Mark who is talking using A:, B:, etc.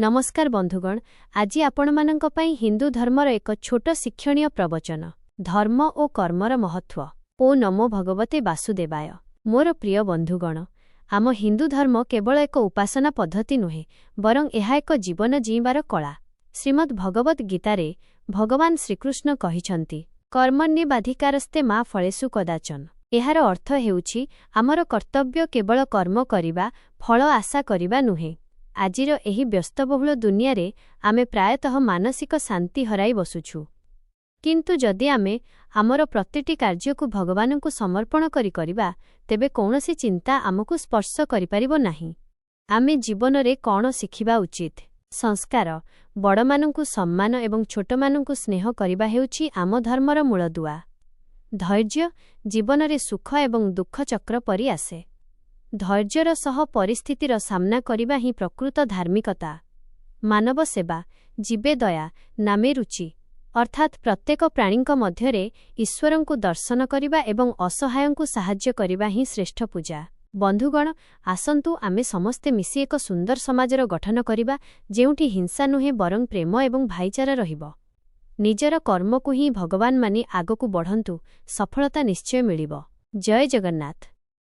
A: नमस्कार बंधुगण, आज आपणमानंक पई हिंदू धर्मर एक छोट शिक्षणीय प्रवचन धर्म और कर्मर महत्व। ओ नमो भगवते वासुदेवाय। मोर प्रिय बंधुगण, आम हिंदू धर्म केवल एक उपासना पद्धति नुहे बरं एहा एक जीवन जीवार कला। श्रीमद् भगवत गीतारे भगवान श्रीकृष्ण कहिछन्ति, कर्मण्येवाधिकारस्ते मा फलेषु कदाचन। एहार अर्थ हेउछि आमर कर्तव्य केवल कर्म करिबा, फल आशा करिबा नुहे। आजिर एही व्यस्तबहुल दुनिया रे आमे प्रायतः मानसिक शांति हराई बसुछु। किंतु जदि आमे आमर प्रतिटी कार्य को भगवान को समर्पण करी करिबा, तेबे कौनसी चिंता आमको स्पर्श करि परिबो नाही। आमे जीवन रे कौन शिखिबा उचित? संस्कार, बड़मानंकु सम्मान एवं छोटमानंकु स्नेह करिबा हेउछि आम धर्मर मूलदुआ। धैर्य जीवन रे सुख एवं दुख चक्र परि आसे। धैर्यर सह परिस्थितिर सामना करिबा ही प्रकृत धार्मिकता। मानव सेवा, जीवे दया, नामे रुचि, अर्थात प्रत्येक प्राणींक मध्यरे ईश्वरंकु दर्शन करिबा एवं असहायंकु साहाय्य करिबा ही श्रेष्ठ पूजा। बंधुगण, आसंतु आमे समस्ते मिसी एक सुंदर समाजर गठन करिबा, जेउठी हिंसा नुहे बरं प्रेम एवं भाईचारा रहिबो। निजर कर्म को ही भगवान मानि आगकु बढ़ंतु, सफलता निश्चय मिलिबो। जय जगन्नाथ।